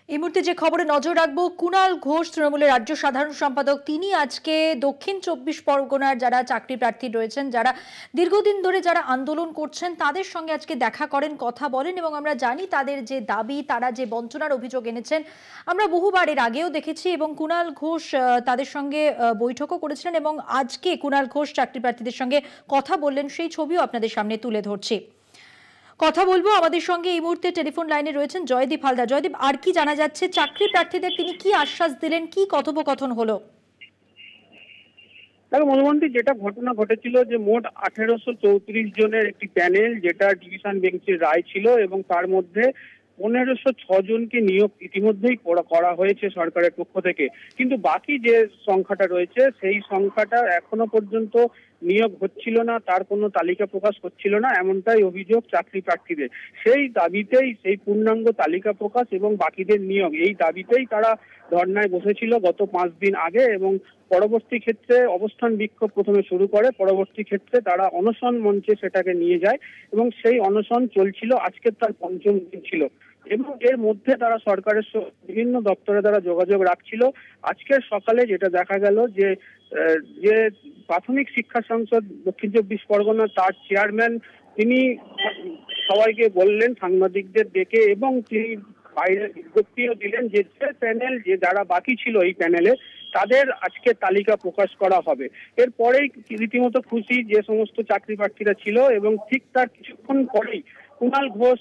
এই মুহূর্তে যে খবরে নজর রাখবো, কুণাল ঘোষ তৃণমূলের রাজ্য সাধারণ সম্পাদক, তিনি আজকে দক্ষিণ ২৪ পরগনার যারা চাকরি প্রার্থী রয়েছেন, যারা দীর্ঘদিন ধরে যারা আন্দোলন করছেন, তাদের সঙ্গে আজকে দেখা করেন, কথা বলেন এবং আমরা জানি তাদের যে দাবি, তারা যে বঞ্চনার অভিযোগ এনেছেন, আমরা বহুবার এর আগেও দেখেছি এবং কুণাল ঘোষ তাদের সঙ্গে বৈঠকও করেছিলেন এবং আজকে কুণাল ঘোষ চাকরি প্রার্থীদের সঙ্গে কথা বললেন, সেই ছবিও আপনাদের সামনে তুলে ধরছি। কথা বলবো, আমাদের সঙ্গে এই মুহূর্তে টেলিফোন লাইনে রয়েছেন জয়দীপ হালদার। জয়দীপ, আর কি জানা যাচ্ছে? চাকরি প্রার্থীদের তিনি কি আশ্বাস দিলেন, কি কথোপকথন হলো? দেখো মধুমন্তী, যেটা ঘটনা ঘটেছিল যে মোট 1834 জনের একটি প্যানেল, যেটা ডিভিশন বেঞ্চের রায় ছিল এবং তার মধ্যে 1506 জনকে নিয়োগ ইতিমধ্যেই করা হয়েছে সরকারের পক্ষ থেকে। কিন্তু বাকি যে সংখ্যাটা রয়েছে সেই সংখ্যাটা এখনো পর্যন্ত নিয়োগ হচ্ছিল না, তার কোনো তালিকা প্রকাশ হচ্ছিল না, এমনটাই অভিযোগ চাকরি প্রার্থীদের। সেই দাবিতেই, সেই পূর্ণাঙ্গ তালিকা প্রকাশ এবং বাকিদের নিয়োগ, এই দাবিতেই তারা ধর্নায় বসেছিল গত 5 দিন আগে এবং পরবর্তী ক্ষেত্রে অবস্থান বিক্ষোভ প্রথমে শুরু করে, পরবর্তী ক্ষেত্রে তারা অনশন মঞ্চে সেটাকে নিয়ে যায় এবং সেই অনশন চলছিল, আজকে তার 5ম দিন ছিল এবং এর মধ্যে তারা সরকারের বিভিন্ন দপ্তরে তারা যোগাযোগ রাখছিল। আজকের সকালে যেটা দেখা গেল যে যে প্রাথমিক শিক্ষা সংসদ দক্ষিণ 24 পরগনা, তার চেয়ারম্যান তিনি সবাইকে বললেন, সাংবাদিকদের ডেকে, এবং তিনি বাইরে বিজ্ঞপ্তিও দিলেন যে প্যানেল, যে যারা বাকি ছিল এই প্যানেলে, তাদের আজকে তালিকা প্রকাশ করা হবে। এরপরেই রীতিমতো খুশি যে সমস্ত চাকরি প্রার্থীরা ছিল এবং ঠিক তার কিছুক্ষণ পরেই কুণাল ঘোষ,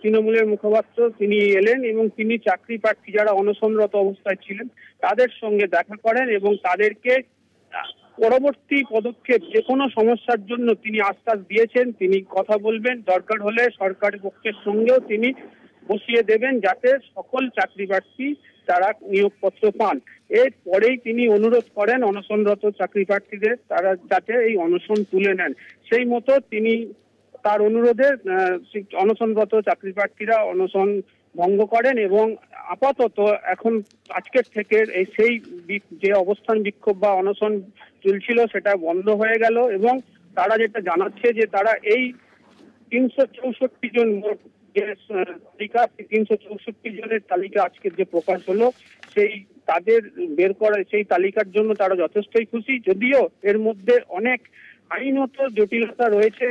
তৃণমূলের মুখপাত্র, তিনি এলেন এবং তিনি চাকরি প্রার্থী যারা অনশনরত অবস্থায় ছিলেন তাদের সঙ্গে দেখা করেন এবং তাদেরকে পরবর্তী পদক্ষেপ যে কোনো সমস্যার জন্য তিনি আশ্বাস দিয়েছেন, তিনি কথা বলবেন, দরকার হলে সরকারি পক্ষের সঙ্গেও তিনি বসিয়ে দেবেন যাতে সকল চাকরি প্রার্থী তারা নিয়োগপত্র পান। এরপরেই তিনি অনুরোধ করেন অনশনরত চাকরি প্রার্থীদের তারা যাতে এই অনশন তুলে নেন। সেই মতো তিনি তার অনুরোধে অনশনরত চাকরি প্রার্থীরা অনশন ভঙ্গ করেন এবং আপাতত এখন আজকের থেকে সেই যে অবস্থান বিক্ষোভ বা অনশন চলছিল সেটা বন্ধ হয়ে গেল এবং তারা যেটা জানাচ্ছে যে তারা এই 364 জন মোট যে তালিকা, 364 জনের তালিকা আজকের যে প্রকাশ হলো, সেই তাদের বের করা সেই তালিকার জন্য তারা যথেষ্টই খুশি। যদিও এর মধ্যে অনেক আইনত জটিলতা রয়েছে,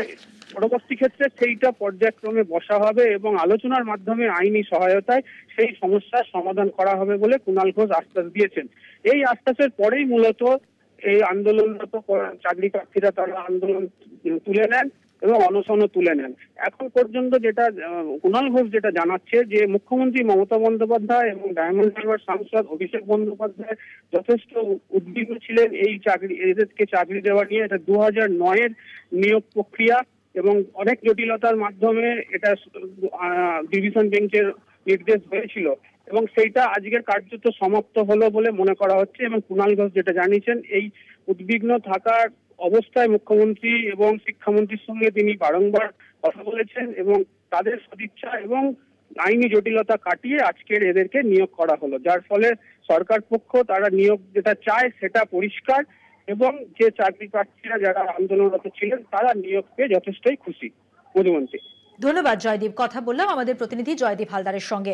পরবর্তী ক্ষেত্রে সেইটা পর্যায়ক্রমে বসা হবে এবং আলোচনার মাধ্যমে আইনি সহায়তায় সেই সমস্যার সমাধান করা হবে বলে কুণাল ঘোষ আশ্বাস দিয়েছেন। এই আশ্বাসের পরেই মূলত এই আন্দোলনরত চাকরি প্রার্থীরা তারা আন্দোলন তুলে নেন এবং অনশনও তুলে নেন। এখন পর্যন্ত যেটা কুণাল ঘোষ যেটা জানাচ্ছে যে মুখ্যমন্ত্রী মমতা বন্দ্যোপাধ্যায় এবং ডায়মন্ড হারবার সাংসদ অভিষেক বন্দ্যোপাধ্যায় যথেষ্ট উদ্বিগ্ন ছিলেন এই এদেরকে চাকরি দেওয়া নিয়ে। এটা 2009-এর নিয়োগ প্রক্রিয়া এবং অনেক জটিলতার মাধ্যমে এটা ডিভিশন বেঞ্চের নির্দেশ হয়েছিল এবং সেইটা আজকের কার্যত সমাপ্ত হলো বলে মনে করা হচ্ছে। এবং কুণাল ঘোষ যেটা জানিয়েছেন, এই উদ্বিগ্ন থাকার অবস্থায় মুখ্যমন্ত্রী এবং শিক্ষামন্ত্রীর সঙ্গে তিনি বারংবার কথা বলেছেন এবং তাদের সদিচ্ছা এবং আইনি জটিলতা কাটিয়ে আজকের এদেরকে নিয়োগ করা হলো, যার ফলে সরকার পক্ষ তারা নিয়োগ যেটা চায় সেটা পরিষ্কার এবং যে চাকরি প্রার্থীরা যারা আন্দোলনরত ছিলেন তারা নিয়োগ পেয়ে যথেষ্টই খুশি। মধুমন্তী, ধন্যবাদ জয়দীপ। কথা বললাম আমাদের প্রতিনিধি জয়দীপ হালদারের সঙ্গে।